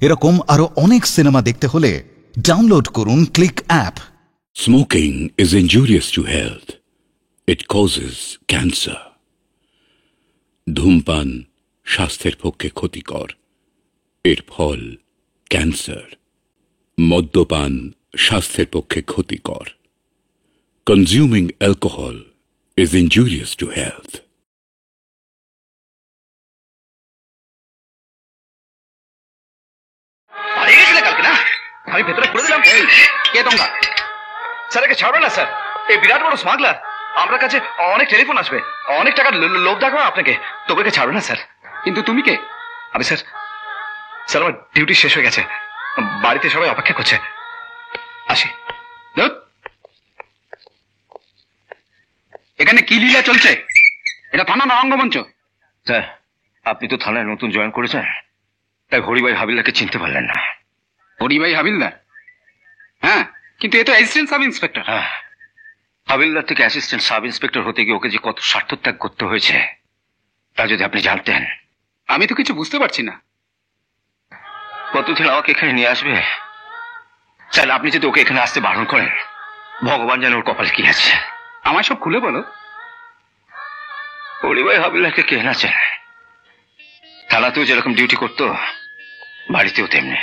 এরকম আরো অনেক সিনেমা দেখতে হলে ডাউনলোড করুন click app. Smoking is injurious to health. It causes cancer. ধূমপান স্বাস্থ্যের পক্ষে ক্ষতিকর, এর ফল ক্যান্সার। মদ্যপান স্বাস্থ্যের পক্ষে ক্ষতিকর। Consuming alcohol is injurious to health. আমি ভেতরে পড়ে দিলাম। কে তোমরা? স্যারকে ছাড়বে না স্যার, এই বিরাট বড় স্মাগলার। আপনার কাছে অনেক টেলিফোন আসবে, অনেক টাকার লোভ দেখাবো আপনাকে, তোকে ছাড়বে না স্যার। কিন্তু তুমি কে? আমি স্যার, স্যার আমার ডিউটি শেষ হয়ে গেছে, বাড়িতে সবাই অপেক্ষা করছে, আসি। এখানে কি লীলা চলছে? এটা থানা না রঙ্গমঞ্চ? স্যার আপনি তো থানায় নতুন জয়েন করেছেন, তাই হরিভাই হাবিলদারকে চিনতে পারলেন না। হরিভাই হাবিলদার? হ্যাঁ, কিন্তু এ তো অ্যাসিস্ট্যান্ট সাব ইন্সপেক্টর। হ্যাঁ, হাবিলদার থেকে অ্যাসিস্ট্যান্ট সাব ইন্সপেক্টর হতে গিয়ে ওকে যে কত স্বার্থত্যাগ করতে হয়েছে তা যদি আপনি জানতেন। আমি তো কিছু বুঝতে পারছি না। কতদিন আমাকে এখানে নিয়ে আসবে? স্যার আপনি যদি ওকে এখানে আসতে বারণ করেন, ভগবান জানে ওর কপালে কি আছে। আমায় সব খুলে বলো। হরিভাই হাবিলদারকে কে না চেনে? থানাতেও যেরকম ডিউটি করতো, বাড়িতেও তেমনি।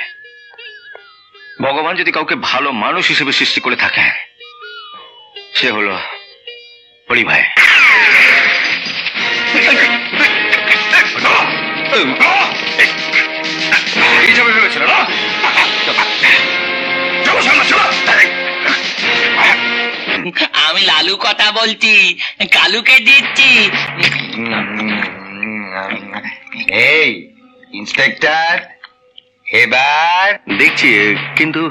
ভগবান যদি কাউকে ভালো মানুষ হিসেবে সৃষ্টি করে থাকেন, সে হলো হরিভাই। আমি লালু কথা বলছি, কালুকে দিচ্ছি। এই ইন্সপেক্টর, এবার দেখছি, কিন্তু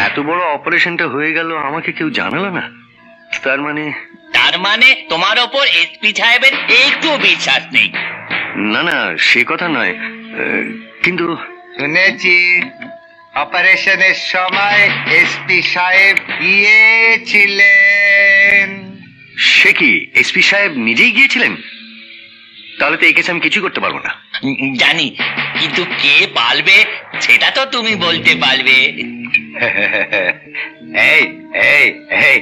এত বড় অপারেশনটা হয়ে গেল আমাকে কেউ জানালো না। তার মানে তোমার ওপর এসপি সাহেবের একটু বিশ্বাস নেই? না না, সে কথা নয়, কিন্তু শুনেছি অপারেশনের সময় এসপি সাহেব গিয়েছিলেন। সে কি এসপি সাহেব নিজেই গিয়েছিলেন? তাহলে তো এই কেসে আমি কিছু করতে পারবো না। জানি, কিন্তু কে পালবে সেটা তো তুমি বলতে পারবে। এই এই এই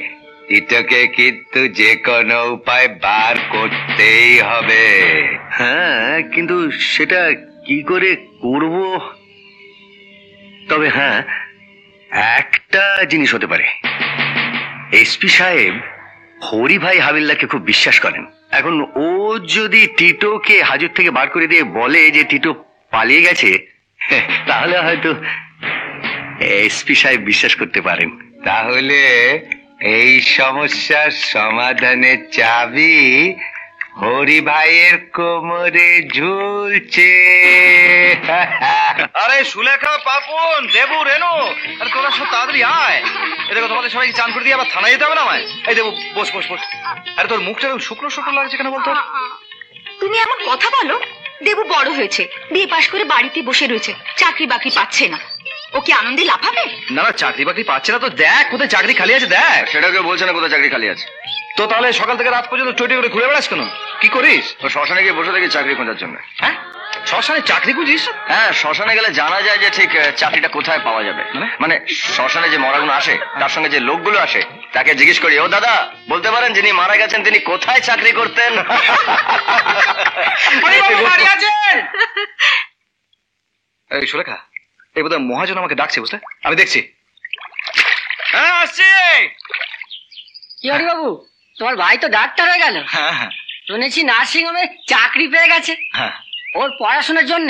টিটোকে কিন্তু যে কোনো উপায় বার করতেই হবে। হ্যাঁ, কিন্তু সেটা কি করে করব? তবে হ্যাঁ, একটা জিনিস হতে পারে। এসপি সাহেব হরিভাই হাবিলদারকে খুব বিশ্বাস করেন। এখন ও যদি টিটোকে হাজত থেকে বার করে দিয়ে বলে যে টিটো পালিয়ে গেছে, তাহলে হয়তো এসপি সাহেব বিশ্বাস করতে পারেন। তাহলে এই সমস্যার সমাধানের চাবি হরিভাইয়ের কোমরে ঝুলছে। আরে সুলেখা, পাপন, দেবু, রেনু, আরে তোরা সব তাড়াতাড়ি আয়। এদিকে তোমাদের সবাই চান করে দিয়ে আবার থানায় যেতে হবে না আমায়? এই দেবু, বস বস বস। আরে তোর মুখটা শুকনো শুকনো লাগছে কেন বলতো? তুমি এমন কথা বলো? দেবু বড় হয়েছে, বিয়ে পাশ করে বাড়িতে বসে রয়েছে, চাকরি বাকরি পাচ্ছে না। ও কি আনন্দে লাফাবে? না না, চাকরি বাকরি পাচ্ছে না তো দেখ কোথায় চাকরি খালি আছে, দেখ। সেটা কেউ বলছে না কোথায় চাকরি খালি আছে। তো তাহলে সকাল থেকে রাত পর্যন্ত চটি করে ঘুরে বেড়াস কেন? কি করিস? তো শ্মশানে গিয়ে বসে থাকি চাকরি খোঁজার জন্য। হ্যাঁ, শ্মশানে চাকরি খুঁজিস? হ্যাঁ, শ্মশানে গেলে জানা যায় যে ঠিক চাকরিটা কোথায় পাওয়া যাবে। মানে শ্মশানে যে মরাগুলো আসে, তার সঙ্গে যে লোকগুলো আসে, তাকে জিজ্ঞেস করি, ও দাদা বলতে পারেন যিনি মারা গেছেন তিনি কোথায় চাকরি করতেন? এই সুলেখা, এই বোধহয় মহাজন আমাকে ডাকছে, বুঝলে? আমি দেখছি। হ্যাঁ আসছি। কি হরি বাবু, তোমার ভাই তো ডাক্তার হয়ে গেল। হ্যাঁ হ্যাঁ শুনেছি নার্সিং হোমে চাকরি পেয়ে গেছে। হ্যাঁ। ওর পড়াশোনার জন্য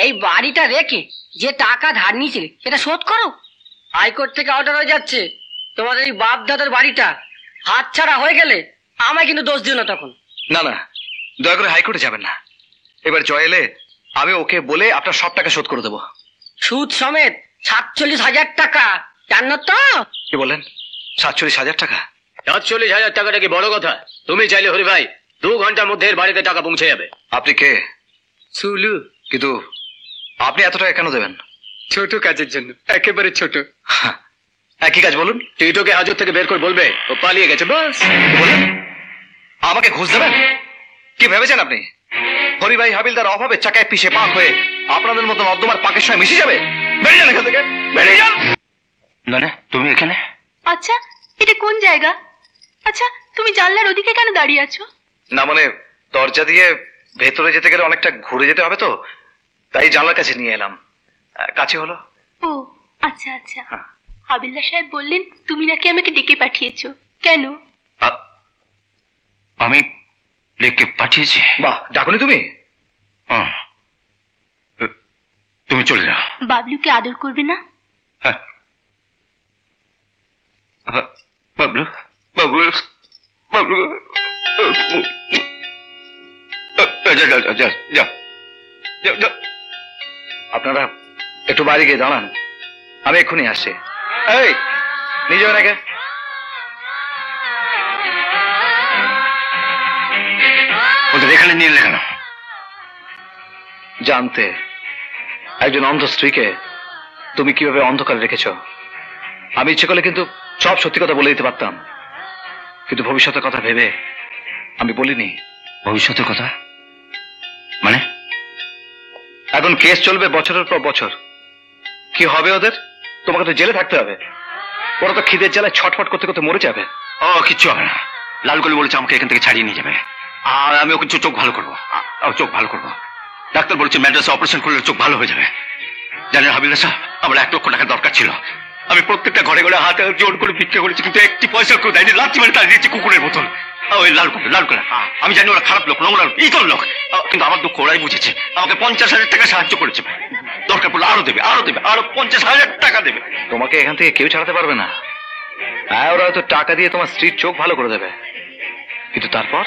এই বাড়িটা রেখে যে টাকা ধার নিয়েছিলে সেটা শোধ করো। হাইকোর্ট থেকে অর্ডার হয়ে যাচ্ছে, তোমাদের এই বাপ দাদার বাড়িটা হাতছাড়া হয়ে গেলে আমায় কিন্তু দোষ দিও না তখন। না না, দয়া করে হাইকোর্টে যাবেন না। এবার জয় এলে আমি ওকে বলে আপনার সব টাকা শোধ করে দেবো। সুদ সমেত 47,000 টাকা, জানো তো? কি বললেন? 47,000 টাকা? 47,000 টাকাটা কি বড় কথা? তুমি চাইলে হরি ভাই 2 ঘন্টার মধ্যে এর বাড়িতে টাকা পৌঁছে যাবে। আপনি কে? সুলু। কিন্তু আপনি এত টাকা কেন দেবেন? ছোট কাজের জন্য, একেবারে ছোট। একই কাজ বলুন। টিটোকে হাজত থেকে বের করে বলবে ও পালিয়ে গেছে, বাস। বলেন আমাকে ঘুষ দেবেন? কি ভেবেছেন আপনি হরিভাই হাবিলদার অভাবে চাকায় পিষে পাক হয়ে আপনাদের মতো নর্দমার পাকের সঙ্গে মিশে যাবে? বেরিয়ে যান এখান থেকে, বেরিয়ে যান। না তুমি এখানে? আচ্ছা, এটা কোন জায়গা? আচ্ছা, তুমি জানলার ওদিকে কেন দাঁড়িয়ে আছো? না মানে দরজা দিয়ে ভেতরে যেতে গেলে অনেকটা ঘুরে যেতে হবে তো, তাই জানলার কাছে নিয়ে এলাম। কাছে হলো। ও আচ্ছা আচ্ছা। হাবিলদার সাহেব বললেন তুমি নাকি আমাকে ডেকে পাঠিয়েছো, কেন? আমি ডেকে পাঠিয়েছি? বাহ, ডাকুনি তুমি? তুমি চলে যাও। বাবলুকে আদর করবে না? হ্যাঁ। বাবলু বাবলু বাবলু, আপনারা একটু বাইরে গিয়ে দাঁড়ান, আমি এক্ষুনি আসছি। এই নিজে নাকি ওদের এখানে নিয়ে এলে কেন? জানতে একজন অন্ধ স্ত্রীকে তুমি কিভাবে অন্ধকারে রেখেছ। আমি ইচ্ছে করলে কিন্তু সব সত্যি কথা বলে দিতে পারতাম, কিন্তু ভবিষ্যতের কথা ভেবে আমি বলিনি। ভবিষ্যতের কথা মানে? এখন কেস চলবে বছরের পর বছর। কি হবে ওদের? তোমাকে তো জেলে থাকতে হবে। ওরা তো খিদের জ্বালায় ছটফট করতে করতে মরে যাবে। ও কিচ্ছু হবে না, লালকলি বলেছে আমাকে এখান থেকে ছাড়িয়ে নিয়ে যাবে, আর আমি ওকে চোখ ভালো করবো। চোখ ভালো করবো। ডাক্তার বলেছে ম্যাড্রাসে অপারেশন করলে চোখ ভালো হয়ে যাবে। জানেন হাবিলদার সাহেব, আমার 1 লক্ষ টাকা দরকার ছিল। আমি প্রত্যেকটা ঘরে ঘরে হাতে জোর করে ভিক্ষা করেছি, কিন্তু একটি পয়সা কেউ দেয়নি। লাঠি মারে তাড়িয়ে দিয়েছে কুকুরের মতন। ওই লাল করে। আমি জানি ওরা খারাপ লোক, নোংরা লোক, ইতর লোক, কিন্তু আমার দুঃখ ওরাই বুঝেছে। আমাকে 50,000 টাকা সাহায্য করেছে। দরকার পড়লে আরো দেবে, আরো 50,000 টাকা দেবে। তোমাকে এখান থেকে কেউ ছাড়াতে পারবে না। হ্যাঁ, ওরা হয়তো টাকা দিয়ে তোমার স্ত্রীর চোখ ভালো করে দেবে, কিন্তু তারপর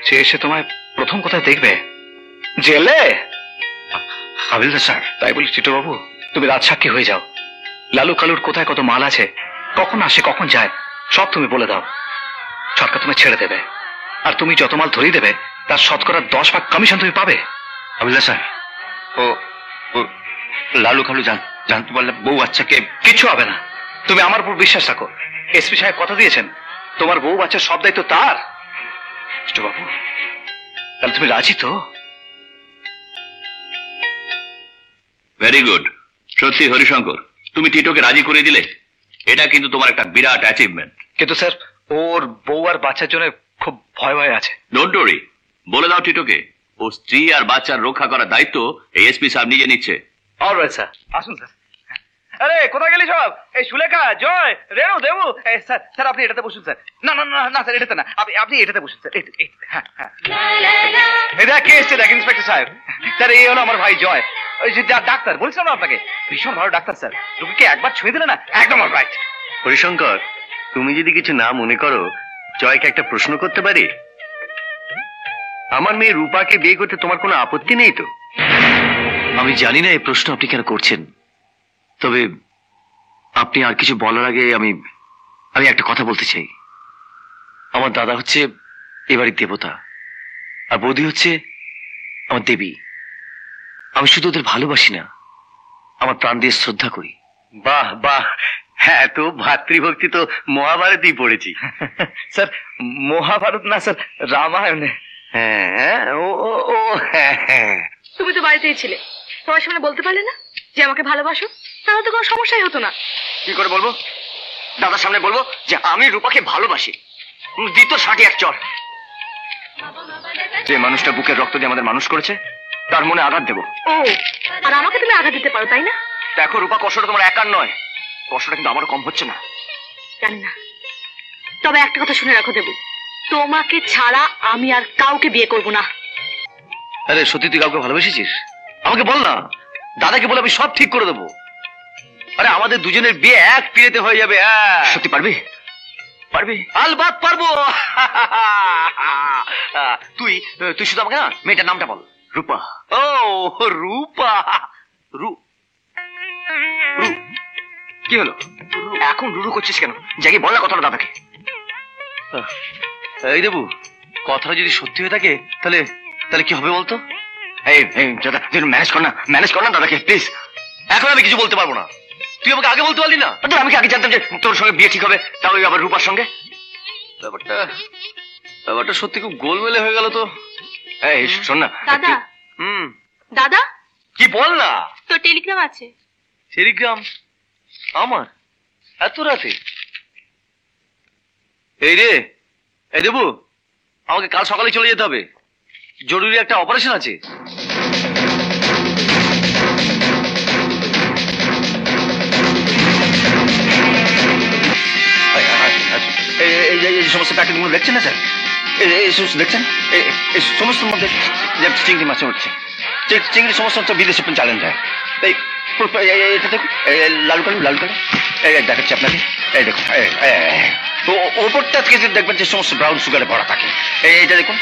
সে এসে তোমায় প্রথম কোথায় দেখবে? জেলে। হাবিলদার স্যার, তাই বলি টিটো বাবু, তুমি রাজসাক্ষী হয়ে যাও। লালু কালুর কোথায় কত মাল আছে, কখন আসে কখন যায়, সব তুমি বলে দাও। সরকার তুমি ছেড়ে দেবে, আর তুমি যত মাল ধরিয়ে দেবে তার 10% কমিশন তুমি পাবে। হাবিলদার স্যার, ও লালু খালু জানতে পারলে বউ বাচ্চাকে কিছু হবে না। তুমি আমার উপর বিশ্বাস রাখো। এসপি সাহেব কথা দিয়েছেন, তোমার বউ বাচ্চার সব দায়িত্ব তার। টিটো বাবু, তাহলে তুমি রাজি তো? Very good. সত্যি হরিশঙ্কর, তুমি টিটোকে রাজি করে দিলে। এটা কিন্তু তোমার একটা বিরাট অ্যাচিভমেন্ট। কিন্তু স্যার, ওর বউ আর বাচ্চার জন্য খুব ভয় ভয় আছে। ডোন্ট ওয়ারি, বলে দাও টিটোকে ও স্ত্রী আর বাচ্চার রক্ষা করার দায়িত্ব এই এসপি সাহেব নিজে নিচ্ছে। অলরাইট স্যার, আসুন স্যার। আরে কোথায় গেলি সব? এই সুলেখা, জয়, রেণু, দেবু। স্যার স্যার আপনি এটাতে বসুন স্যার। না না না না স্যার, এটাতে না, আপনি এটাতে বসুন স্যার। হ্যাঁ হ্যাঁ, এই দেখ কে এসছে, দেখ ইন্সপেক্টর সাহেব। স্যার এই হলো আমার ভাই জয়, ওই যে ডাক্তার বলছিলাম না আপনাকে, ভীষণ ভালো ডাক্তার স্যার। রোগীকে একবার ছুঁয়ে দিলে না একদম অলরাইট। হরিশঙ্কর, তুমি যদি কিছু না মনে করো, জয়কে একটা প্রশ্ন করতে পারি? আমার মেয়ে রূপাকে বিয়ে করতে তোমার কোনো আপত্তি নেই তো? আমি জানি না এই প্রশ্ন আপনি কেন করছেন, তবে আপনি আর কিছু বলার আগে আমি একটা কথা বলতে চাই। আমার দাদা হচ্ছে এবারের দেবতা, আর বৌদি হচ্ছে আমার দেবী। আমি শুধু ওদের ভালোবাসি না, আমার প্রাণ দিয়ে শ্রদ্ধা করি। বাহ বাহ, হ্যাঁ তো ভাতৃভক্তি তো মহাভারতেই পড়েছি। স্যার মহাভারত না স্যার, রামায়ণে। হ্যাঁ ও হ্যাঁ হ্যাঁ। তুমি তো বাড়িতেই ছিলে, তোমার সামনে বলতে পারলে না যে আমাকে ভালোবাসো? তাহলে তো কোনো সমস্যাই হতো না। কি করে বলবো? দাদার সামনে বলবো যে আমি রূপাকে ভালোবাসি? দিত 60 এক চর। যে মানুষটা বুকের রক্ত দিয়ে আমাদের মানুষ করেছে তার মনে আঘাত দেবো। ও, আর আমাকে তুমি আঘাত দিতে পারো, তাই না? দেখো রূপা, কষ্টটা তোমার একার নয়, কষ্টটা কিন্তু আমারও কম হচ্ছে না। জানি না, তবে একটা কথা শুনে রাখো দেবু, তোমাকে ছাড়া আমি আর কাউকে বিয়ে করব না। আরে সত্যি তুই কাউকে ভালোবেসেছিস? আমাকে বল না, দাদাকে বলে আমি সব ঠিক করে দেবো। আরে আমাদের দুজনের বিয়ে এক পিড়েতে হয়ে যাবে। সত্যি পারবি? পারবি? আলবাত পারবো। তুই শুধু আমাকে না মেয়েটার নামটা বল। রূপা। ও রূপা। কি হলো এখন রুরু করছিস কেন? যাকে বল না কথাটা দাদাকে। এই দেবু, কথাটা যদি সত্যি হয়ে থাকে তাহলে কি হবে বলতো? এই দাদা ম্যানেজ কর না দাদাকে প্লিজ। এখন আমি কিছু বলতে পারবো না, তুই আমাকে আগে বলতে পারলি না? আমি কি আগে জানতাম যে তোর সঙ্গে বিয়ে ঠিক হবে, তাও আবার রূপার সঙ্গে? ব্যাপারটা সত্যি খুব গোলমেলে হয়ে গেল তো। এই শোন না দাদা। দাদা কি বল না? তোর টেলিগ্রাম আছে। টেলিগ্রাম আমার এত রাতে? এই রে, এই দেবু, আমাকে কাল সকালে চলে যেতে হবে, জরুরি একটা অপারেশন আছে। এই সমস্ত প্যাকেটগুলো দেখছেন না স্যার? এই সমস্ত দেখছেন, এই সমস্ত মধ্যে চিংড়ি মাছ উঠছে। চিংড়ি সমস্ত হচ্ছে বিদেশে চালান যায়। এটা দেখুন, লাল কালু লাল কালু দেখাচ্ছি আপনাকে। এই দেখুন, তো ওপরটা থেকে যে দেখবেন যে সমস্ত ব্রাউন সুগারে ভরা থাকে। এইটা দেখুন,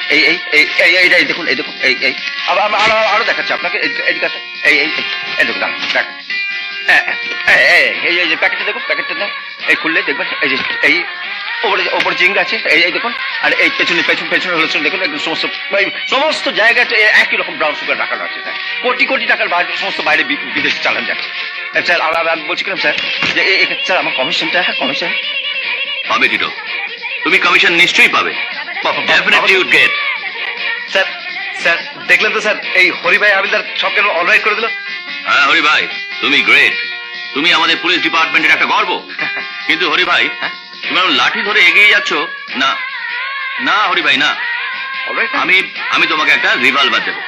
এইটা দেখুন, এই দেখুন, এই আবার আরো দেখাচ্ছি আপনাকে। এই দেখুন, দেখ এই যে প্যাকেটটা দেখুন, প্যাকেটটা দেখ, এই খুললে দেখবেন এই যে এই ওপরে চিংড়ি আছে। এই দেখুন, আর এই পেছনে হলো দেখুন, একদম সমস্ত জায়গাতে একই রকম ব্রাউন সুগার রাখানো আছে। কোটি কোটি টাকার বাইরে সমস্ত বাইরে বিদেশে চালান যাচ্ছে। স্যার আমি বলছি কেন স্যার, যে স্যার আমার কমিশনটা কমিশন পাবে টিটো, তুমি কমিশন নিশ্চয়ই পাবে। Definitely you get. Sir, sir দেখলেন তো স্যার, এই হরি ভাই হাবিলদার সব কেন অলরাইট করে দিল। হ্যাঁ হরি ভাই, তুমি গ্রেট, তুমি আমাদের পুলিশ ডিপার্টমেন্টের একটা গর্ব। কিন্তু হরি ভাই, তুমি লাঠি ধরে এগিয়ে যাচ্ছ না। না হরি ভাই না, আমি তোমাকে একটা রিভলভার দেবো।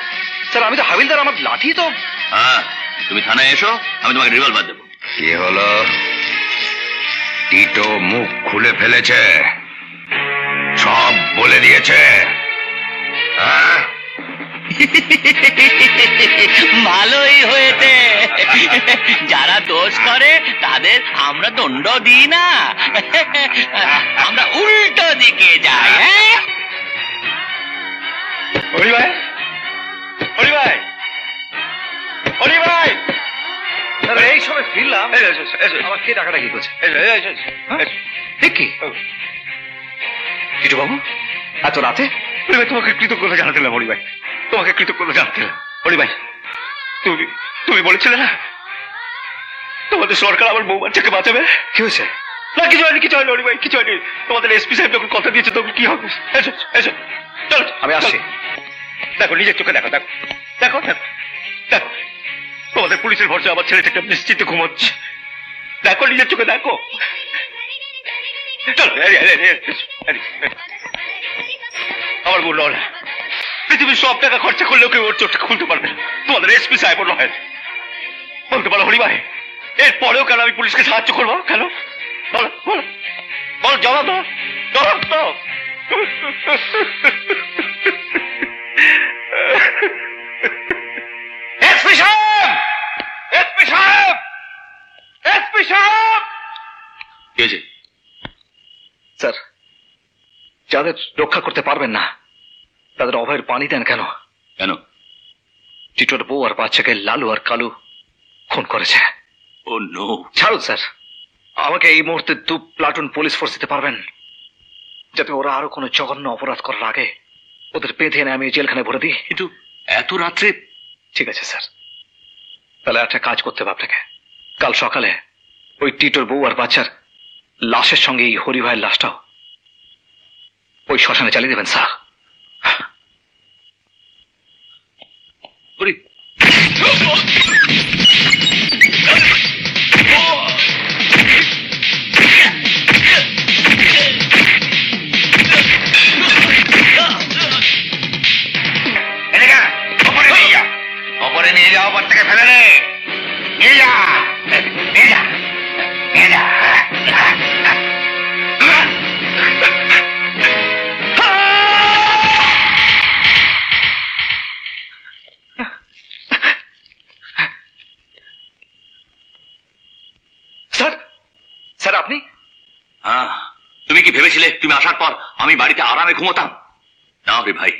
স্যার আমি তো হাবিলদার, আমার লাঠি তো। হ্যাঁ, তুমি থানায় এসো, আমি তোমাকে রিভলভার দেবো। কি হলো? টিটো মুখ খুলে ফেলেছে, সব বলে দিয়েছে। হ্যাঁ, ভালোই হয়েছে। যারা দোষ করে তাদের আমরা দণ্ড দিই না, আমরা উল্টো দিকে যাই। হরি ভাই, হরি ভাই, হরি ভাই, এই সময় ফিরলাম। আমার কে টাকাটা কি করছে? কি টিটু বাবু এত রাতে? হরি ভাই তোমাকে কৃতজ্ঞতা জানাতে এলাম। হরি ভাই তোমাকে কৃতজ্ঞতা জানাতে এলাম। হরি ভাই তুমি বলেছিলে না তোমাদের সরকার আমার বউ বাচ্চাকে বাঁচাবে? কি হয়েছে? না কিছু হয়নি, কিছু হয়নি হরি ভাই, কিছু হয়নি। তোমাদের এসপি সাহেব যখন কথা দিয়েছে তখন কি হবে? এসো এসো, চলো আমি আসছি। দেখো নিজের চোখে, দেখো দেখো দেখো দেখো, তোমাদের পুলিশের ভরসা আমার ছেলেটাকে নিশ্চিত ঘুমোচ্ছে। দেখো নিজের চোখে দেখো। চলো আমার বলল না, পৃথিবীর সব টাকা খরচা করলেও কেউ ওর চোখটা খুলতে পারবে না, তোমাদের এসপি সাহেব নয়। বলতে পারো হরি ভাই, এর পরেও কেন আমি পুলিশকে সাহায্য করবো? কেন বলো বলো বলো, জবাব দাও, জবাব দাও। এসপি সাহেব, এসপি সাহেব, এসপি সাহেব। কি হয়েছে? স্যার, যাদের রক্ষা করতে পারবেন না তাদের অভয়ের পানি দেন কেন? কেন? টিটোর বউ আর বাচ্চাকে লালু আর কালু খুন করেছে। ও নো। ছাড়ুন স্যার, আমাকে এই মুহূর্তে 2 প্লাটুন পুলিশ ফোর্স দিতে পারবেন, যাতে ওরা আরো কোনো জঘন্য অপরাধ করার আগে ওদের বেঁধে এনে আমি জেলখানে ভরে দিই। কিন্তু এত রাত্রে? ঠিক আছে স্যার, তাহলে একটা কাজ করতে হবে আপনাকে। কাল সকালে ওই টিটোর বউ আর বাচ্চার লাশের সঙ্গে এই হরি ভাইয়ের লাশটাও ওই শ্মশানে চালিয়ে দেবেন স্যার। হরি, ওপরে নিয়ে যাও, ওপর থেকে ফেলে নে, নিয়ে যা, নিয়ে যা, নিয়ে যা। স্যার, স্যার আপনি? হ্যাঁ, তুমি কি ভেবেছিলে তুমি আসার পর আমি বাড়িতে আরামে ঘুমোতাম? না রে ভাই,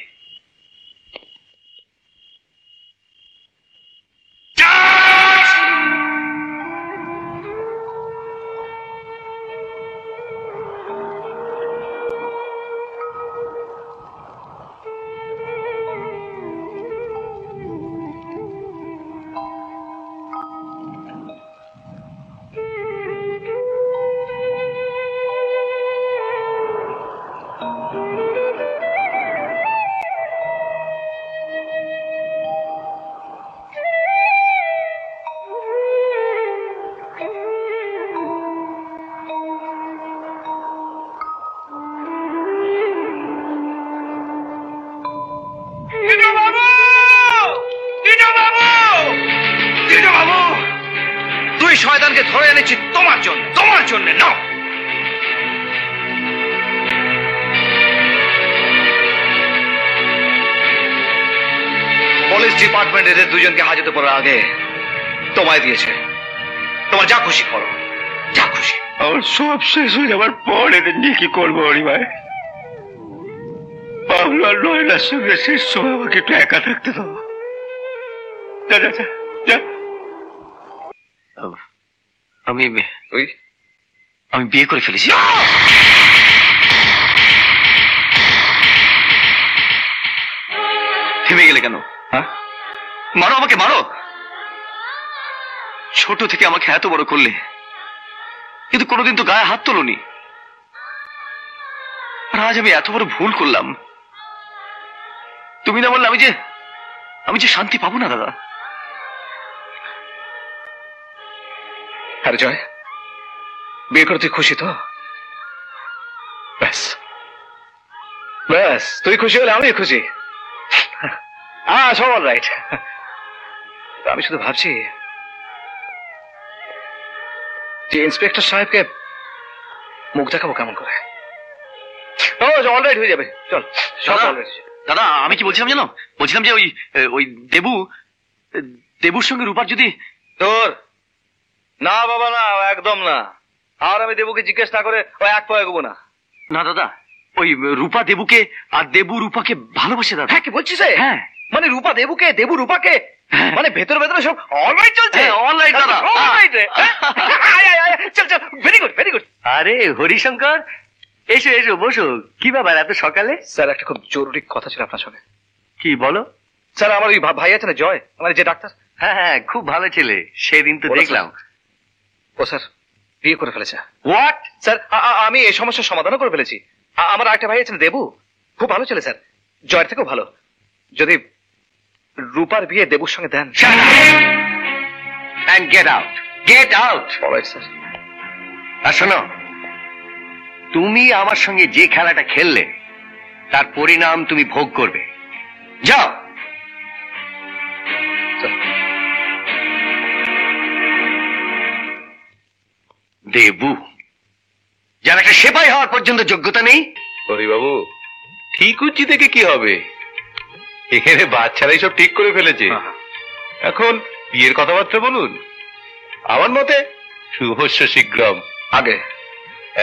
দুজনকে ধরে এনেছি তোমার জন্য নাও। পুলিশ ডিপার্টমেন্ট এদের দুজনকে হাজতে পড়ার আগে তোমায় দিয়েছে। তোমার যা খুশি করো, যা খুশি। আমার সব শেষ হয়ে যাবার পর এদের নিয়ে কি করবো হরি ভাই? বাবলু আর নয়নার সঙ্গে শেষ সময় আমাকে একটু একা থাকতে দাও। যা যা যা যা। আমি বিয়ে করে ফেলেছি। থেমে গেলে কেন? হ্যাঁ, মারো আমাকে, মারো। ছোট থেকে আমাকে এত বড় করলে, কিন্তু কোনোদিন তো গায়ে হাত তোলনি। আর আজ আমি এত বড় ভুল করলাম। তুমি না বললে আমি যে শান্তি পাবো না দাদা। আরে জয়, বিয়ে করে তুই খুশি তো? ব্যাস ব্যাস, তুই খুশি হলে আমি খুশি। সব অলরাইট। আমি শুধু ভাবছি যে ইন্সপেক্টর সাহেবকে মুখ দেখাবো কেমন করে। অলরাইট হয়ে যাবে, চল। দাদা আমি কি বলছিলাম জানো? বলছিলাম যে ওই দেবুর সঙ্গে রূপার যদি তোর না বাবা, না একদম না। আর আমি দেবুকে জিজ্ঞেস না করে ওই এক পায়ে এগোবো না। না দাদা, ওই রূপা দেবুকে আর দেবু রূপাকে ভালোবাসে দাদা। হ্যাঁ, কি বলছিস? হ্যাঁ, মানে রূপা দেবুকে, দেবু রূপাকে, মানে ভেতরে ভেতরে সব অলরাইট চলছে। অলরাইট দাদা, অলরাইট রে। চল চল, ভেরি গুড ভেরি গুড। আরে হরিশঙ্কর, এসো এসো, বসো। কি ব্যাপার এত সকালে? স্যার, একটা খুব জরুরি কথা ছিল আপনার সঙ্গে। কি বলো? স্যার, আমার ওই ভাই আছে না জয়, মানে যে ডাক্তার। হ্যাঁ হ্যাঁ, খুব ভালো ছেলে, সেদিন তো দেখলাম। ও স্যার বিয়ে করে ফেলেছে। হোয়াট? স্যার, আমি এই সমস্যার সমাধানও করে ফেলেছি। আমার একটা ভাই আছেন দেবু, খুব ভালো ছেলে স্যার, জয়ের থেকেও ভালো। যদি রূপার বিয়ে দেবুর সঙ্গে দেন। And get out, get out. Alright sir. আর শোনো, তুমি আমার সঙ্গে যে খেলাটা খেললে তার পরিণাম তুমি ভোগ করবে। যাও। দেবু, যার একটা সেপাই হওয়ার পর্যন্ত যোগ্যতা নেই। হরিবাবু, ঠিক উচ্চি থেকে কি হবে? এখানে বাচ্চারাই সব ঠিক করে ফেলেছে। এখন বিয়ের কথাবার্তা বলুন। আমার মতে শুভস্য শীঘ্রম। আগে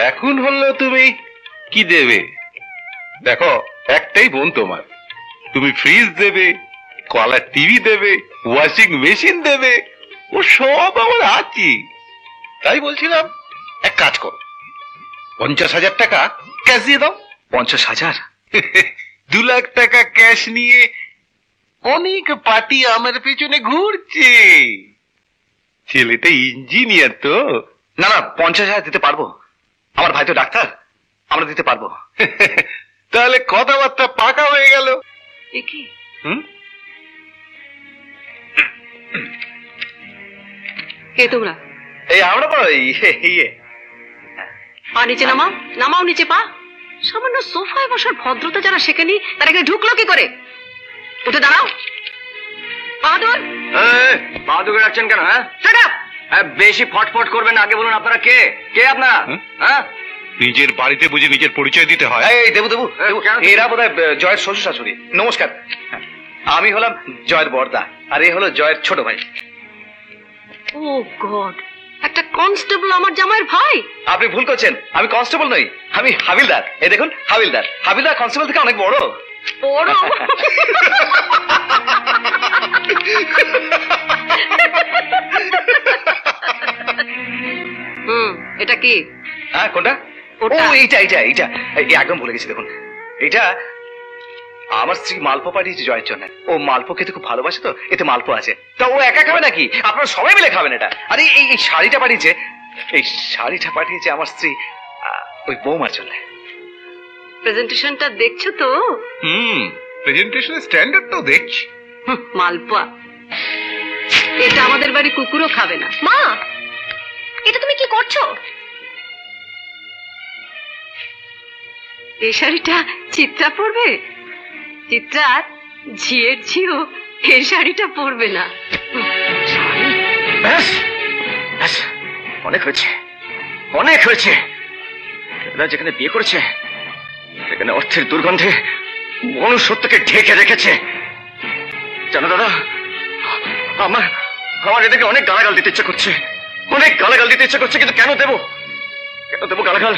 এখন হলেও তুমি কি দেবে? দেখো, একটাই বোন তোমার, তুমি ফ্রিজ দেবে, কলার টিভি দেবে, ওয়াশিং মেশিন দেবে, ও সব আমার আছে। তাই বলছিলাম, এক কাজ করো, 50,000 টাকা ক্যাশ দিয়ে দাও। 50,000? 2 লাখ টাকা ক্যাশ নিয়ে অনেক পার্টি আমার পেছনে ঘুরছে। ছেলেটা ইঞ্জিনিয়ার তো। না না, 50,000 দিতে পারবো। আমার ভাই তো ডাক্তার, আমরা দিতে পারবো। তাহলে কথাবার্তা পাকা হয়ে গেল। কি কে তোমরা? এই আমরা তো ইয়ে। পা নিচে নামাও, নামাও নিচে পা। সামান্য সোফায় বসার ভদ্রতা যারা শেখেনি তারা এখানে ঢুকলো কি করে? উঠে দাঁড়াও। বাহাদুর, বাহাদুর রাখছেন কেন? হ্যাঁ, Shut up! বেশি ফটফট করবেন, আগে বলুন আপনারা কে? কে আপনারা? হ্যাঁ, নিজের বাড়িতে বুঝে নিজের পরিচয় দিতে হয়। এই দেবু দেবু, এরা বোধহয় জয়ের শ্বশুর শাশুড়ি। নমস্কার, আমি হলাম জয়ের বড়দা, আর এ হলো জয়ের ছোট ভাই। ও গড, একটা কনস্টেবল আমার জামাইয়ের ভাই? আপনি ভুল করছেন, আমি কনস্টেবল নই, আমি হাবিলদার। এই দেখুন, হাবিলদার। হাবিলদার কনস্টেবল থেকে অনেক বড়। বড়? এটা কি? হ্যাঁ, কোনটা? ও এইটা এইটা এইটা, একদম ভুলে গেছি। দেখুন, এটা আমার স্ত্রী মালপো পাঠিয়েছে জয়ের জন্য। ও মালপো খেতে খুব ভালোবাসে, তো এতে মালপো আছে। তা ও একা খাবে নাকি? আপনারা সবাই মিলে খাবেন এটা। আর এই শাড়িটা পাঠিয়েছে, এই শাড়িটা পাঠিয়েছে আমার স্ত্রী ওই বৌমার জন্য। প্রেজেন্টেশনটা দেখছো তো? প্রেজেন্টেশনের স্ট্যান্ডার্ড তো দেখছি। মালপোয়া এটা আমাদের বাড়ি কুকুরও খাবে না। মা, এটা তুমি কি করছো? এই শাড়িটা চিত্রা পরবে। চিত্রার ঝিয়ের ঝিও এই শাড়িটা পরবে না। অনেক হয়েছে, অনেক হয়েছে। এরা যেখানে বিয়ে করেছে সেখানে অর্থের দুর্গন্ধে মনুষ্যত্বকে ঢেকে রেখেছে। জানো দাদা, আমার আমার এদেরকে অনেক গালাগাল দিতে ইচ্ছে করছে, অনেক গালাগাল দিতে ইচ্ছে করছে, কিন্তু কেন দেবো গালাগাল?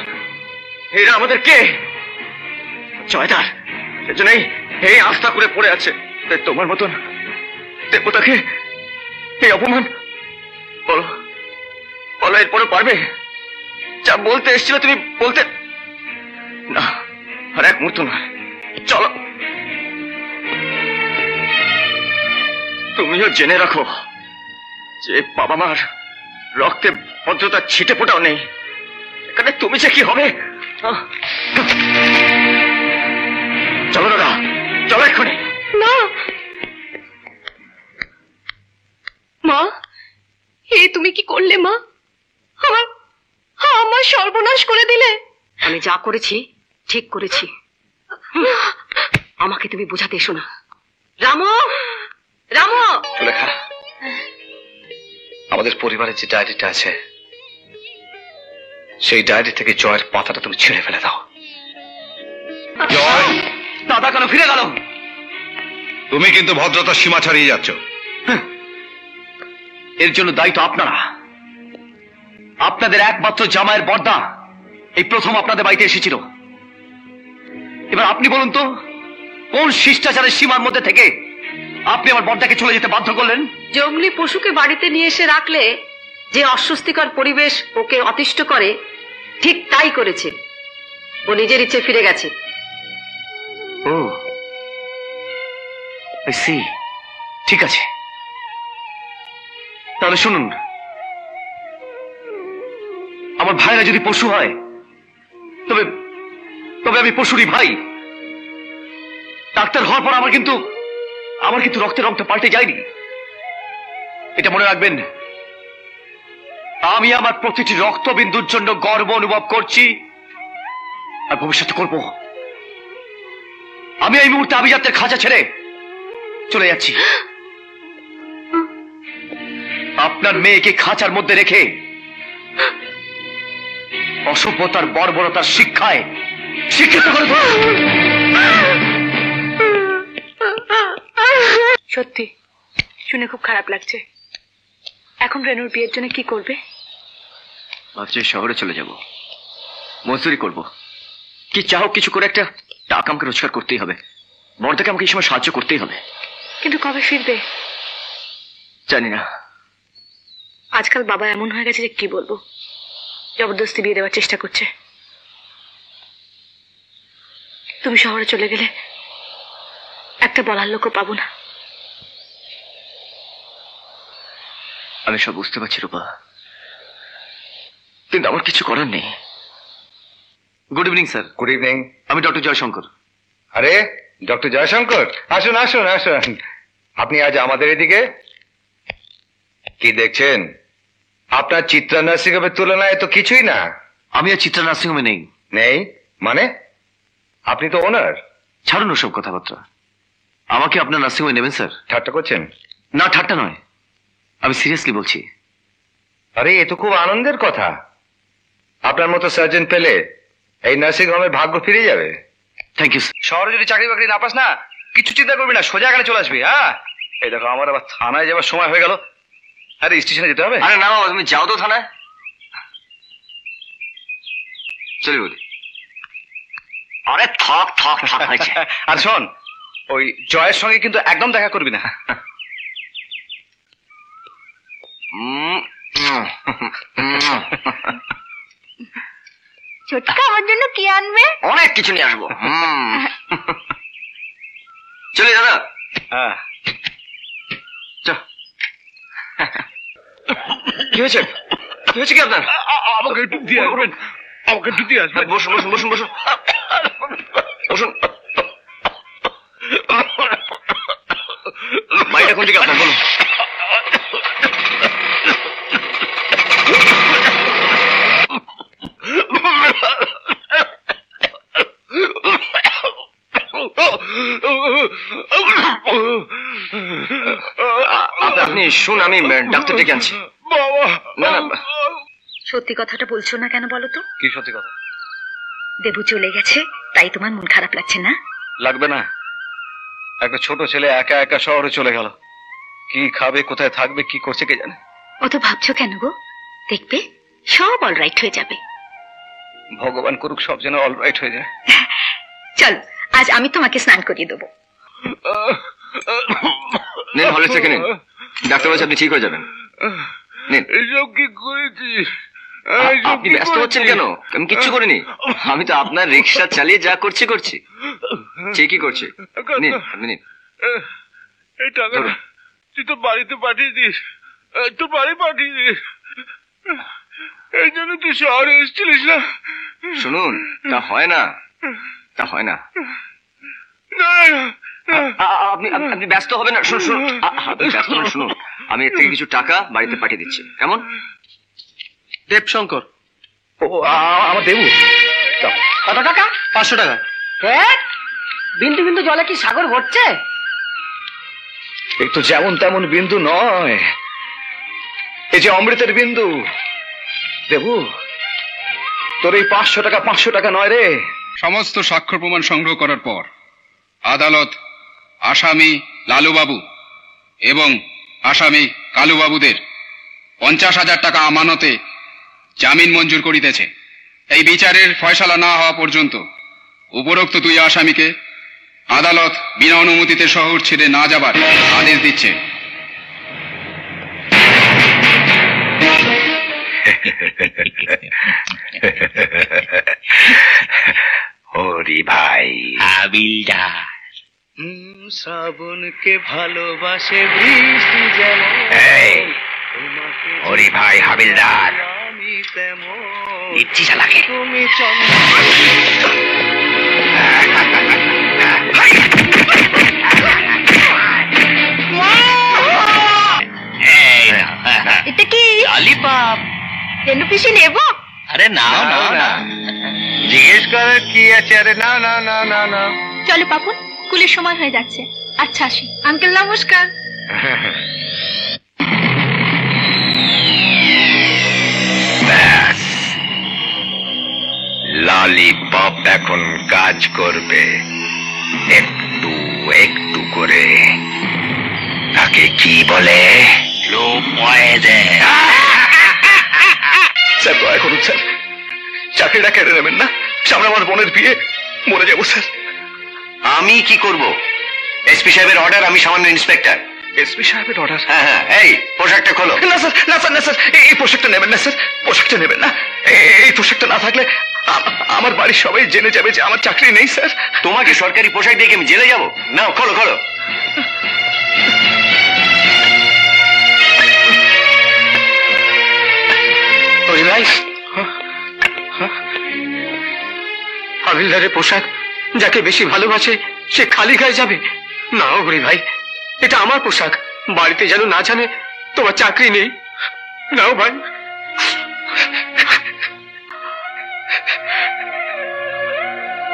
এরা আমাদের কে? জয়দার, সেজন্যই এই আস্থা করে পড়ে আছে। তোমার মতন দেবতাকে এই অপমান, বলো বলো এরপরে পারবে? যা বলতে এসেছিল তুমি বলতে না, আর এক মুহূর্ত না। চলো, তুমিও জেনে রাখো যে বাবা মার রক্তে ভদ্রতা ছিটে ফোটাও নেই, এখানে তুমি যে কি হবে। চলো দাদা, চলো এক্ষুনি। না মা, এ তুমি কি করলে মা? আমার সর্বনাশ করে দিলে। আমি যা করেছি ঠিক করেছি, আমাকে তুমি বোঝাতে এসো না। রামু, রামু। সুলেখা, আমাদের পরিবারের যে ডায়েরিটা আছে সেই ডায়েরি থেকে জয়ের পাতাটা তুমি ছিঁড়ে ফেলে দাও। জয়, দাদা কেন ফিরে গেল? তুমি কিন্তু ভদ্রতার সীমা ছাড়িয়ে যাচ্ছ। এর জন্য দায়িত্ব আপনারা। আপনাদের একমাত্র জামাইয়ের বর্দা এই প্রথম আপনাদের বাড়িতে এসেছিল। এবার আপনি বলুন তো, কোন শিষ্টাচারের সীমার মধ্যে থেকে আপনি আমার বর্দাকে চলে যেতে বাধ্য করলেন? জঙ্গলি পশুকে বাড়িতে নিয়ে এসে রাখলে যে অস্বস্তিকর পরিবেশ ওকে অতিষ্ঠ করে, ঠিক তাই করেছে। ও নিজের ইচ্ছে ফিরে গেছে। ও, আই সি। ঠিক আছে, তাহলে শুনুন, আমার ভাইরা যদি পশু হয় তবে তবে আমি পশুরই ভাই। ডাক্তার হওয়ার পর আমার কিন্তু রক্তের রংটা পাল্টে যায়নি। এটা মনে রাখবেন, আমি আমার প্রতিটি রক্তবিন্দুর জন্য গর্ব অনুভব করছি আর ভবিষ্যতে করব। আমি এই মুহূর্তে আভিজাত্যের খাঁচা ছেড়ে চলে যাচ্ছি। আপনার মেয়েকে খাঁচার মধ্যে রেখে অসভ্যতার বর্বরতার শিক্ষায় শিক্ষিত করে। সত্যি শুনে খুব খারাপ লাগছে। এখন রেনুর বিয়ের জন্য কি করবে? ভাবছি শহরে চলে যাব, মজদুরি করব। কি চাও কিছু করে একটা টাকা আমাকে রোজগার করতেই হবে। বড়দাকে আমাকে এই সময় সাহায্য করতেই হবে। কিন্তু কবে ফিরবে জানি না। আজকাল বাবা এমন হয়ে গেছে যে কি বলবো, জবরদস্তি বিয়ে দেওয়ার চেষ্টা করছে। তুমি শহরে চলে গেলে একটা বলার লোকও পাবো না। আমি সব বুঝতে পারছি রূপা, কিন্তু আমার কিছু করার নেই। Good evening sir. Good evening. আমি ডক্টর জয়শঙ্কর। আরে ডক্টর জয়শঙ্কর, আসুন আসুন আসুন। আপনি আজ আমাদের এদিকে কি দেখছেন? আপনার চিত্রা নার্সিং হোমের তুলনায় তো কিছুই না। আমি আর চিত্রা নার্সিং হোমে নেই। নেই মানে? আপনি তো ওনার। ছাড়ুন ওসব কথাবার্তা। আমাকে আপনার নার্সিং হোমে নেবেন স্যার? ঠাট্টা করছেন? না, ঠাট্টা নয়, আমি সিরিয়াসলি বলছি। আরে এ তো খুব আনন্দের কথা। আপনার মতো সার্জন পেলে এই নার্সিং হোমের ভাগ্য ফিরে যাবে। Thank you. শহরে যদি চাকরি বাকরি না পাস না, কিছু চিন্তা করবি না, সোজা এখানে চলে আসবি। হ্যাঁ, এই দেখো আমার আবার থানায় যাবার সময় হয়ে গেল। আরে স্টেশনে যেতে হবে। আরে না বাবা, তুমি যাও তো থানায়। চলি বলি। আরে থাক থাক থাক হয়েছে। আর শোন, ওই জয়ের সঙ্গে কিন্তু একদম দেখা করবি না। ছোটকা আমার জন্য কি আনবে? অনেক কিছু নিয়ে আসবো। চলি দাদা। হ্যাঁ, কি হয়েছে? কি হয়েছে কি আপনার? আমাকে একটু দিয়ে আসবেন, আমাকে একটু দিয়ে আসবেন। বসুন বসুন বসুন বসুন বসুন। বাড়িটা কোন দিকে আপনার বলুন? আপনি শুন, আমি ডাক্তার ডেকে আনছি। বাবা, না না, সত্যি কথাটা বলছো না কেন বলো তো? কি সত্যি কথা? দেবু চলে গেছে, তাই তোমার মন খারাপ লাগছে না? লাগবে না, একটা ছোট ছেলে একা একা শহরে চলে গেল, কি খাবে, কোথায় থাকবে, কি করছে কে জানে। অত ভাবছো কেন গো? দেখবে সব অলরাইট হয়ে যাবে। ভগবান করুক সব যেন অলরাইট হয়ে যায়। চল আজ আমি তোমাকে স্নান করিয়ে দেবো। নিন হলে থেকে নিন, ডাক্তার বলছে আপনি ঠিক হয়ে যাবেন। নিন। এসব কি করেছিস? আপনি ব্যস্ত হচ্ছেন কেন? আমি কিচ্ছু করিনি, আমি তো আপনার রিক্সা চালিয়ে যা করছি। ঠিকই করছি। নিন আপনি নিন। এই টাকা তুই তো বাড়িতে পাঠিয়ে দিস, তোর বাড়ি পাঠিয়ে দিস, এই জন্য তুই শহরে এসেছিলিস না। শুনুন, তা হয় না, তা হয় না। আপনি ব্যস্ত হবেন না। শুনুন, আপনি ব্যস্ত হবেন, শুনুন, আমি এর থেকে কিছু টাকা বাড়িতে পাঠিয়ে দিচ্ছি। কেমন? দেবশঙ্কর। ও আমার দেবু। কত টাকা? 500 টাকা। বিন্দু বিন্দু জলে কি সাগর ভরছে? এই তো যেমন তেমন বিন্দু নয়, এই যে অমৃতের বিন্দু। দেবু, তোর এই 500 টাকা নয় রে। সমস্ত সাক্ষ্য প্রমাণ সংগ্রহ করার পর আদালত আসামি লালুবাবু এবং আসামি কালুবাবুদের 50,000 টাকা আমানতে জামিন মঞ্জুর করিতেছে। এই বিচারের ফয়সালা না হওয়া পর্যন্ত উপরোক্ত দুই আসামিকে আদালত বিনা অনুমতিতে শহর ছেড়ে না যাবার আদেশ দিচ্ছে। হরি ভাই হাবিলদার। শ্রাবণকে ভালোবাসে বৃষ্টি যেমন, হরি ভাই হাবিলদার ইচ্ছি চালাকে। তুমি এটা কি ললিপপ? রেনু পিসি নেব? আরে না না না, জিজ্ঞেস করার কি আছে? আরে না না না না না। চলো পাপন, স্কুলের সময় হয়ে যাচ্ছে। আচ্ছা আসি। আঙ্কেল নমস্কার। ব্যাস, ললিপপ এখন কাজ করবে একটু একটু করে। তাকে কি বলে? স্যার দয়া করুন স্যার, চাকরিটা কেড়ে নেবেন না। সামনে আমার বোনের বিয়ে, মরে যাবো স্যার। আমি কি করব? এসপি সাহেবের অর্ডার, আমি সামান্য ইন্সপেক্টর। এসপি সাহেবের অর্ডার? হ্যাঁ হ্যাঁ, এই পোশাকটা খোলো। না স্যার, না স্যার, না স্যার, এই পোশাকটা নেবেন না স্যার, পোশাকটা নেবেন না। এই পোশাকটা না থাকলে আমার বাড়ির সবাই জেনে যাবে যে আমার চাকরি নেই স্যার। তোমাকে সরকারি পোশাক দিয়ে আমি জেলে যাবো? নাও খোলো খোলো। হাবিলদারের পোশাক যাকে বেশি ভালোবাসে সে খালি গায়ে যাবে? না হরি ভাই, এটা আমার পোশাক, বাড়িতে যেন না জানে তোমার চাকরি নেই। নাও ভাই।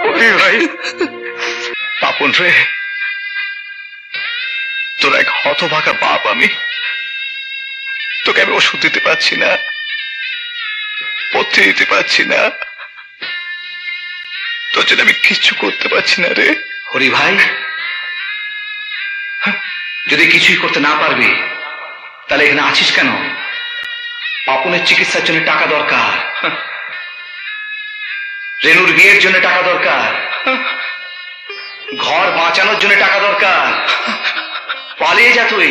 হরি ভাই। পাপন রে, তোর এক হতভাগা বাপ আমি, তোকে আমি ওষুধ দিতে পারছি না, পথ্য দিতে পারছি না, তোর জন্য আমি কিচ্ছু করতে পারছি না রে। হরি ভাই, যদি কিছুই করতে না পারবি তাহলে এখানে আছিস কেন? পাপনের চিকিৎসার জন্য টাকা দরকার, রেনুর বিয়ের জন্য টাকা দরকার, ঘর বাঁচানোর জন্য টাকা দরকার। পালিয়ে যা, তুই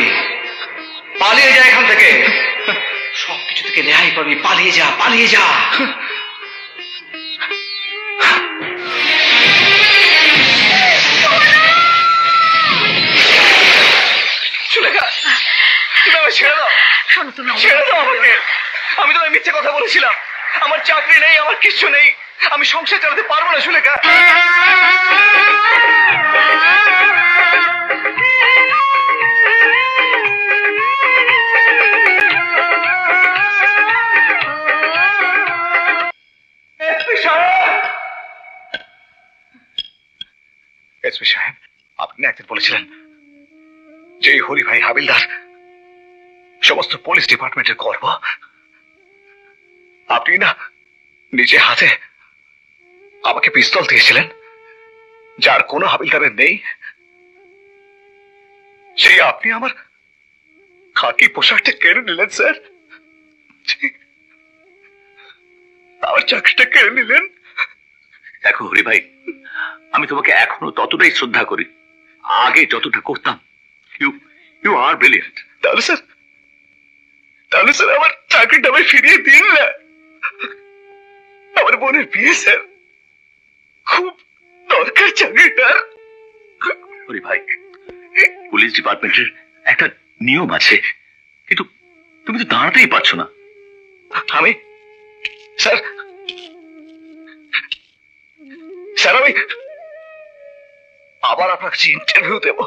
পালিয়ে যা এখান থেকে, সবকিছু থেকে রেহাই পাবি। পালিয়ে যা, পালিয়ে যা। ছেড়ে দাও, ছেড়ে দাও আমাকে। আমি তোমায় মিথ্যে কথা বলেছিলাম, আমার চাকরি নেই, আমার কিচ্ছু নেই, আমি সংসার চালাতে পারবো না সুলেখা। এসপি সাহেব, আপনি একদিন বলেছিলেন যে এই হরি ভাই হাবিলদার সমস্ত পুলিশ ডিপার্টমেন্টের গর্ব। আপনি না নিজে হাতে আমাকে পিস্তল দিয়েছিলেন, যার কোনো হাবিলদারের নেই, সেই আপনি আমার খাকি পোশাকটা কেড়ে নিলেন স্যার, আমার চাকরিটা কেড়ে নিলেন। দেখো হরি ভাই, আমি তোমাকে এখনো ততটাই শ্রদ্ধা করি আগে যতটা করতাম। You are brilliant. তাহলে স্যার আমার চাকরিটা আমি ফিরিয়ে দিন না। আমার বোনের বিয়ে স্যার, খুব দরকার চাকরিটার। হরি ভাই, পুলিশ ডিপার্টমেন্টের একটা নিয়ম আছে, কিন্তু তুমি তো দাঁড়াতেই পারছো না। আমি স্যার আমি আবার আপনার কাছে ইন্টারভিউ দেব।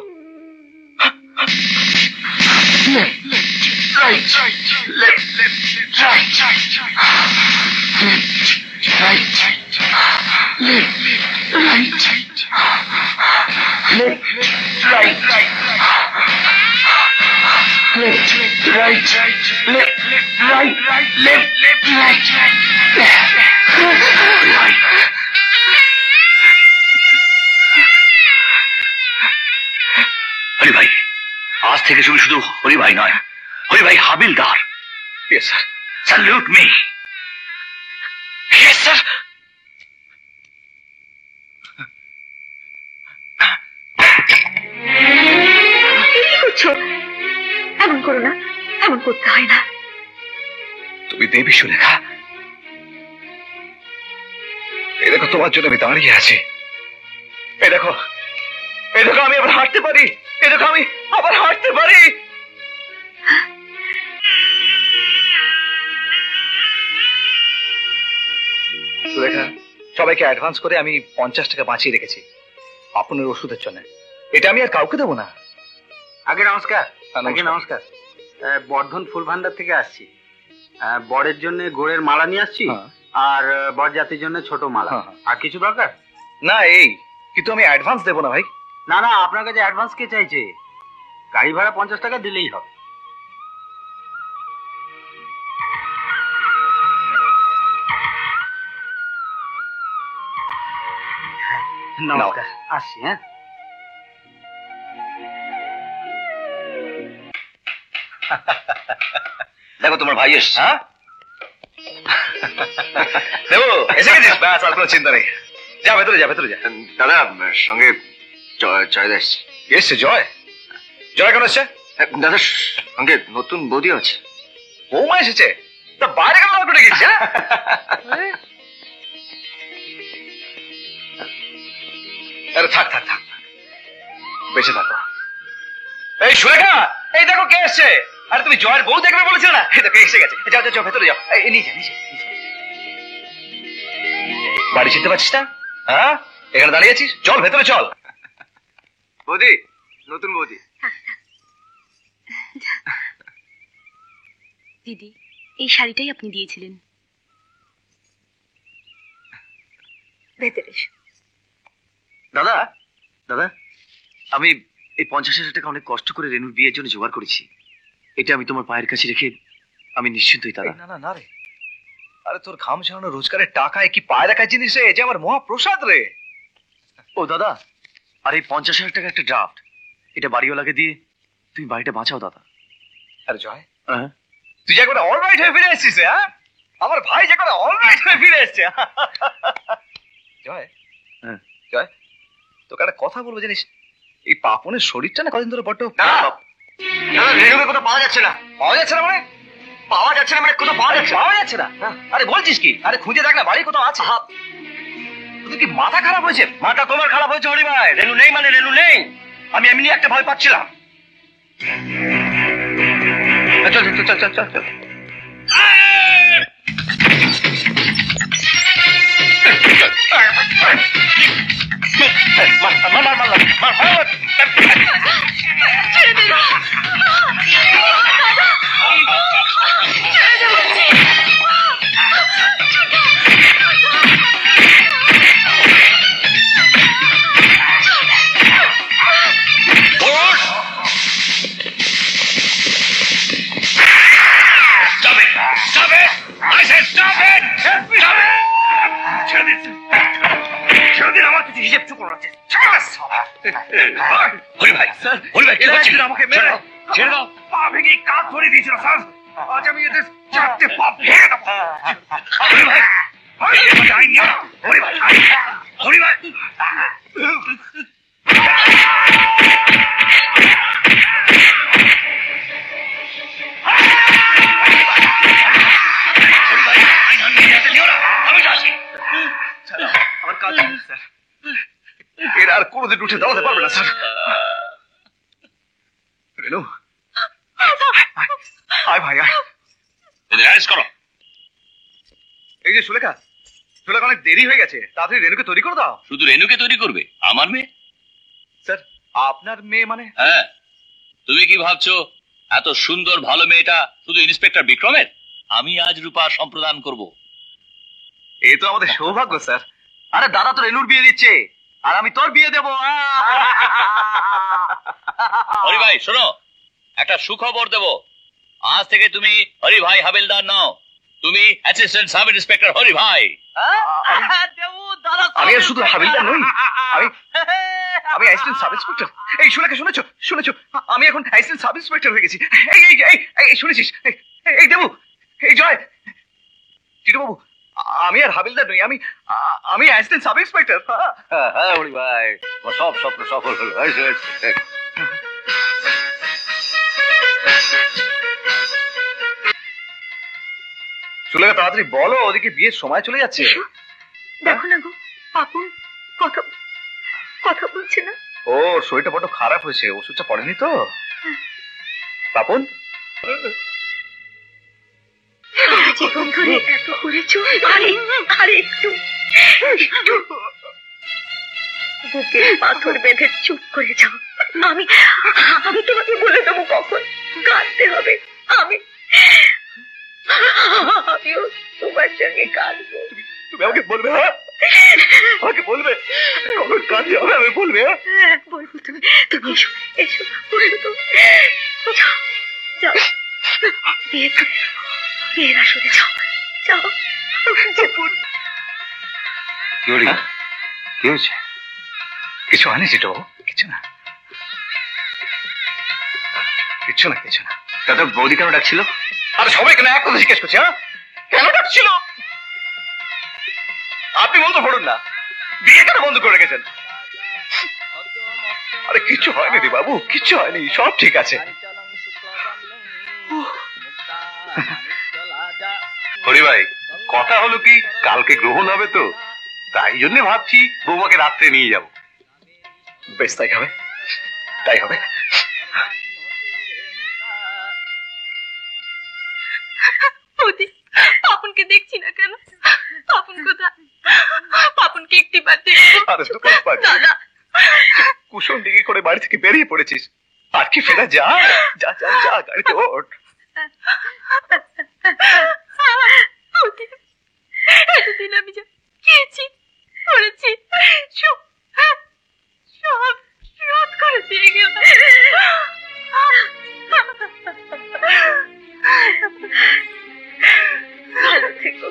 হরি ভাই, আজ থেকে তুমি শুধু হরি ভাই নয়, হরি ভাই হাবিলদার। Yes, sir. Salute me. Yes, sir. কি করছো? এমন করো না, এমন করতে হয় না। তুমি দেবী সুলেখা, এই দেখো তোমার জন্য আমি দাঁড়িয়ে আছি। এই দেখো আমি আবার হাঁটতে পারি। এই দেখো আমি আবার হাঁটতে পারি। সুলেখা, সবাইকে অ্যাডভান্স করে আমি 50 টাকা বাঁচিয়ে রেখেছি আপনার ওষুধের জন্য। এটা আমি আর কাউকে দেবো না। আগে নমস্কার। আগে নমস্কার। বর্ধন ফুল ভান্ডার থেকে আসছি। বরের জন্য গোড়ের মালা নিয়ে আসছি, আর বরযাত্রীর জন্য ছোট মালা। আর কিছু দরকার? না, এই কিন্তু আমি অ্যাডভান্স দেবো না ভাই। না না, আপনার কাছে অ্যাডভান্স কে চাইছে? গাড়ি ভাড়া 50 টাকা দিলেই হবে। নমস্কার, আসছি। হ্যাঁ, দেখো তোমার ভাই এসছে। হ্যাঁ দেবো, এসে গেছিস? ব্যাস, আর কোনো চিন্তা নেই। যা ভেতরে যা, ভেতরে যা। দাদা, সঙ্গে জয় এসছে। এসছে জয়? জয় কেন এসছে? দাদা, সঙ্গে নতুন বৌদি আছে। বৌমা এসেছে? তা বাইরে কেন করে গেছিস? আরে থাক, বেঁচে থাকো। এই সুলেখা, এই দেখো কে এসছে। আরে তুমি জয়ের বউ দেখবে বলেছিলে না? এই দেখো এসে গেছে। যাও ভেতরে যাও। এই নিয়ে যা। বাড়ি চিনতে পারছিস না? হ্যাঁ, এখানে দাঁড়িয়ে আছিস? চল ভেতরে চল। বৌদি, নতুন বৌদি। দিদি, এই শাড়িটাই আপনি দিয়েছিলেন। ভেতরে এসো। দাদা, আমি এই 50,000 টাকা অনেক কষ্ট করে রেনুর বিয়ের জন্য জোগাড় করেছি। এটা আমি তোমার পায়ের কাছে রেখে আমি নিশ্চিন্তই দাদা। না রে, আরে তোর ঘাম ঝরানো রোজগারের টাকায় কি পায়ে রাখার জিনিস রে? যে আমার মহাপ্রসাদ রে। ও দাদা, আর এই 50,000 টাকা একটা ড্রাফট, এটা বাড়িওয়ালাকে দিয়ে তুমি বাড়িটা বাঁচাও দাদা। আরে জয়, তুই যে করে অলরাইট হয়ে ফিরে এসেছিস। হ্যাঁ, আমার ভাই যে করে অলরাইট হয়ে ফিরে এসছে। জয়, তোকে একটা কথা বলবো জানিস, এই পাপনের শরীরটা না কদিন ধরে বড্ড। রেনুকে কোথাও পাওয়া যাচ্ছে না। পাওয়া যাচ্ছে না মানে কোথাও পাওয়া যাচ্ছে না? আরে বলছিস কি? আরে খুঁজে দেখ না, বাড়ি কোথাও আছে। তোদের কি মাথা খারাপ হয়েছে? মাথা তোমার খারাপ হয়েছে হরি ভাই। রেনু নেই মানে রেনু নেই। আমি এমনি একটা ভয় পাচ্ছিলাম। চল। Stop it! I said stop it! নিজে চুপ রাখছে। হরি ভাই, হরি ভাই, কি করছেন? আমাকে মেরে ছেড়ে দাও। পা ভেঙে কাঁধ ধরে দিয়েছিল স্যার। আজ আমি এদের 4টে পা ভেঙে দেবো। হরি ভাই, হরি ভাই, হরি ভাই। আমার কাজ স্যার, এর আর কোনোদিন উঠে দাঁড়াতে পারবে না স্যার। রেনু, আয় ভাই আয়, এদের অ্যারেস্ট করো। এই যে সুলেখা, সুলেখা অনেক দেরি হয়ে গেছে, তাড়াতাড়ি রেনুকে তৈরি করে দাও। শুধু রেনুকে তৈরি করবে? আমার মেয়ে? স্যার আপনার মেয়ে মানে? হ্যাঁ, তুমি কি ভাবছো এত সুন্দর ভালো মেয়েটা শুধু ইন্সপেক্টর বিক্রমের? আমি আজ রূপা সম্প্রদান করব। এই তো আমাদের সৌভাগ্য স্যার। আরে দাদা তো রেনুর বিয়ে দিচ্ছে, আর আমি তোর বিয়ে দেবো। হরি ভাই শোনো, একটা সুখবর দেব। আজ থেকে তুমি হরি ভাই হাবিলদার নাও। তুমি অ্যাসিস্ট্যান্ট সাব ইন্সপেক্টর হরি ভাই। আমি আর শুধু হাবিলদার নই, আমি অ্যাসিস্ট্যান্ট সাব ইন্সপেক্টর। এই সুলেখা, শুনেছো শুনেছো, আমি এখন অ্যাসিস্ট্যান্ট সাব ইন্সপেক্টর হয়ে গেছি। এই এই এই শুনেছিস? এই দেবু, এই জয়, টিটু বাবু, আমি আর হাবিলদার নই, আমি অ্যাসিস্ট্যান্ট সাব ইন্সপেক্টর। হ্যাঁ হরি ভাই, সব স্বপ্ন সফল হলো। সুলেখা তাড়াতাড়ি বলো, ওদিকে বিয়ের সময় চলে যাচ্ছে। দেখো না গো, পাপুন কথা কথা বলছে না। ও শরীরটা বড় খারাপ হয়েছে, ওষুধটা পড়েনি তো। পাপুন, জীবন ধরে এত করেছো, আরে একটু বুকে পাথর বেঁধে চুপ করে যাও। আমি আমি তোমাকে বলে দেবো কখন কাঁদতে হবে। আমিও তোমার সঙ্গে কাঁদবো। তুমি আমাকে বলবে? হ্যাঁ আমাকে বলবে কখন কাঁদতে হবে? আমি বলবে? হ্যাঁ বলবো। তুমি তুমি এসো এসো, বলবো তো। যাও যাও, বিয়ের আসরে যাও যাও। কি হরি, কি হয়েছে? কিছু হয়নি চিটু বাবু, কিছু না, কিছু না, কিছু না। দাদা বৌদি কেন ডাকছিল? আরে সবাই কেন এক কথা জিজ্ঞেস করছে? হ্যাঁ কেন ডাকছিল? আপনি বলতে পড়ুন না, বিয়ে কেন বন্ধ করে রেখেছেন? আরে কিছু হয়নি রে বাবু, কিছু হয়নি, সব ঠিক আছে। হরি ভাই, কথা হলো কি, কালকে গ্রহণ হবে তো, তাই জন্য ভাবছি বৌমাকে রাত্রে নিয়ে যাব। বেশ তাই হবে, তাই হবে। পাপনকে দেখছি না কেন? পাপন কোথায়? পাপনকে একটি বার দাদা, কুশন ডিগি করে বাড়ি থেকে বেরিয়ে পড়েছিস, আর কি ফেরা যা যা যা যা, গাড়িতে ওঠ। এতদিন আমি যা খেয়েছি পড়েছি সব রোধ করে দিয়ে গেল। ভালো থেকো।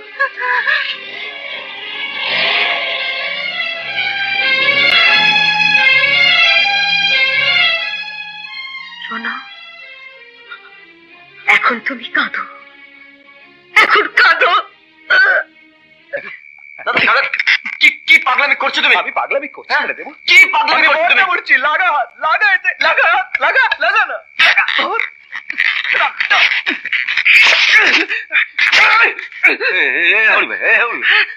শোনো, এখন তুমি কাঁদো, এখন কাঁদো। কি পাগলামি করছো তুমি? আমি পাগলামি করছি না দেবো। কি পাগলামি করছি? লাগা হাত, লাগা এতে, লাগা হাত, লাগা লাগা না।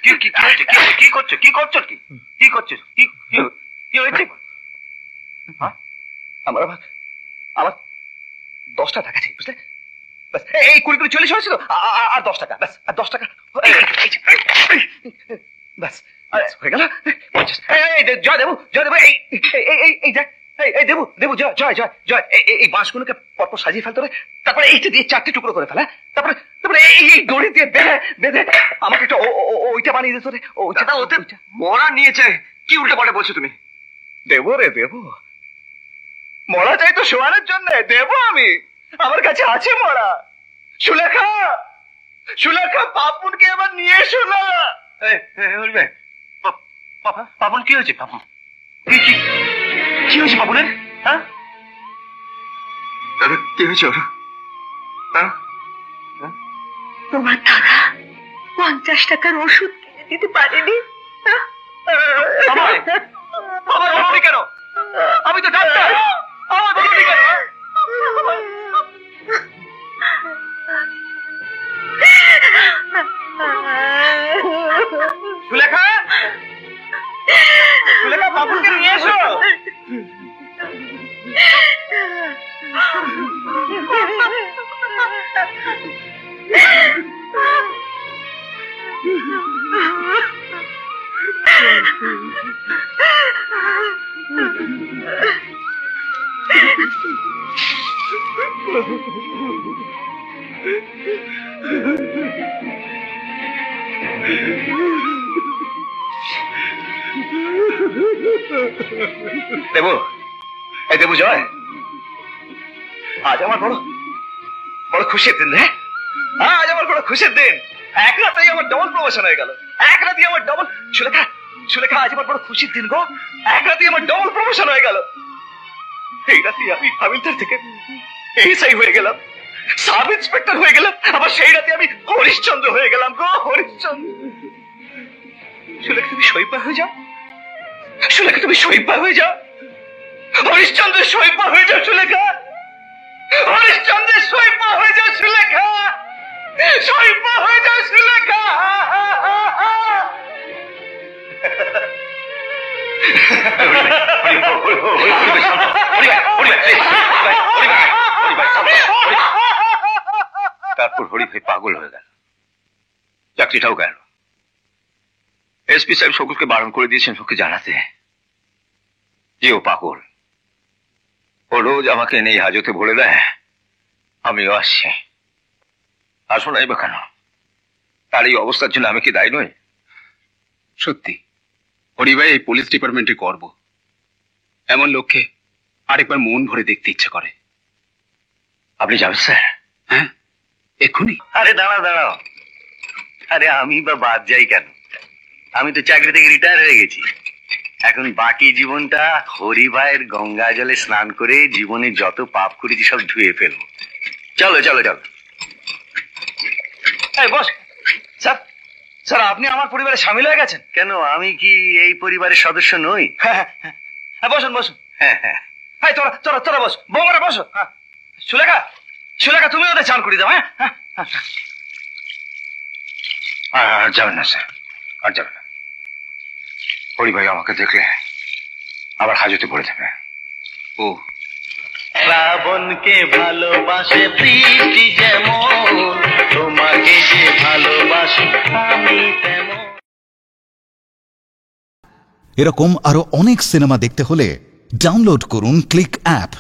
কি করছো? কি করছো? কি করছো? কি হয়েছে? আমার 10টা টাকা চাই, বুঝলে? এই 20-40 হয়েছে তো, আর 10 টাকা, ব্যাস, আর 10 টাকা, ব্যাস হয়ে গেল। 50। জয় দেবু, জয় দেবু, এই দেখ, এই দেবু দেবু, জয় জয় জয় জয়, এই বাঁশগুলোকে পরপর সাজিয়ে ফেলতে হবে, তারপরে এইটা দিয়ে 4টে টুকরো করে ফেলা, তারপরে এই দড়ি দিয়ে বেঁধে বেঁধে আমাকে একটা ওইটা বানিয়ে দিতে রে। ওইটা ওতে মরা নিয়েছে, কি উল্টো পাল্টা বলছো তুমি? দেবো রে দেবো, মরা চাই তো শোয়ানোর জন্য, দেবো আমি, আমার কাছে আছে মরা। সুলেখা, সুলেখা, পাপুনকে এবার নিয়ে এসো না। পাপন কি হয়েছে? কি হয়েছে বাবুলের? হ্যাঁ দাদা, কি হয়েছে ওরা? হ্যাঁ তোমার দাদা 50 টাকার ওষুধ কিনে দিতে পারেনি। আমার বলনি কেন? আমি তো ডাক্তার, আমার বলনি কেন? সুলেখা, সুলেখা, বাবুকে নিয়ে এসো। দেবু, এই দেবু জয়, আজ আমার বড় বড় খুশির দিন রে। আজ আমার বড় খুশির দিন। এক রাতেই আমার ডবল প্রমোশন হয়ে গেল। এক রাতেই আমার ডবল। সুলেখা, সুলেখা, আজ আমার বড় খুশির দিন গো। এক রাতেই আমার ডবল প্রমোশন হয়ে গেল। এই রাতেই আমি হাবিলদার থেকে এসআই হয়ে গেলাম, সাব ইন্সপেক্টর হয়ে গেলাম। আবার সেই রাতে আমি হরিশ্চন্দ্র হয়ে গেলাম গো, হরিশ্চন্দ্র। সুলেখা, তুমি শৈবা হয়ে যাও। সুলেখা, তুমি শৈবা হয়ে যাও। হরিশ্চন্দ্রের শৈবা হয়ে যাও সুলেখা। হরিশ্চন্দ্রের শৈবা হয়ে যাও সুলেখা। শৈবা হয়ে যাও সুলেখা। তারপর হরি ভাই পাগল হয়ে গেল, চাকরিটাও গেল। এসপি সাহেব সকলকে বারণ করে দিয়েছেন ওকে জানাতে যে ও পাগল। ও রোজ আমাকে এনে হাজতে ভরে দেয়, আমিও আসছি। আসো নাই বা কেন? তার এই অবস্থার জন্য আমি কি দায়ী নই? সত্যি হরিভাই এই পুলিশ ডিপার্টমেন্টে গর্ব। এমন লোককে আরেকবার মন ভরে দেখতে ইচ্ছে করে। আপনি যাবেন স্যার? হ্যাঁ, এক্ষুনি। আরে দাঁড়াও দাঁড়াও, আরে আমি বা বাদ যাই কেন? আমি তো চাকরি থেকে রিটায়ার হয়ে গেছি। এখন বাকি জীবনটা হরিভাইয়ের গঙ্গা জলে স্নান করে জীবনে যত পাপ করেছি সব ধুয়ে ফেলবো। চলো চলো চলো। এই বস। স্যার, স্যার, আপনি আমার পরিবারে সামিল হয়ে গেছেন? কেন, আমি কি এই পরিবারের সদস্য নই? হ্যাঁ হ্যাঁ, বসুন বসুন। হ্যাঁ হ্যাঁ, তোরা তোরা তোরা বস, বৌমারা বসো। সুলেখা, সুলেখা, তুমি ওদের চান করে দাও। হ্যাঁ, আর যাবেন না স্যার, আর যাবেন না। হরিভাই আমাকে দেখলে আবার হাজতে পড়ে যাবে। ও শ্রাবণকে ভালোবাসে বৃষ্টি যেমন, তোমাকে যে ভালোবাসি আমি তেমন। এরকম আরো অনেক সিনেমা দেখতে হলে ডাউনলোড করুন ক্লিক অ্যাপ।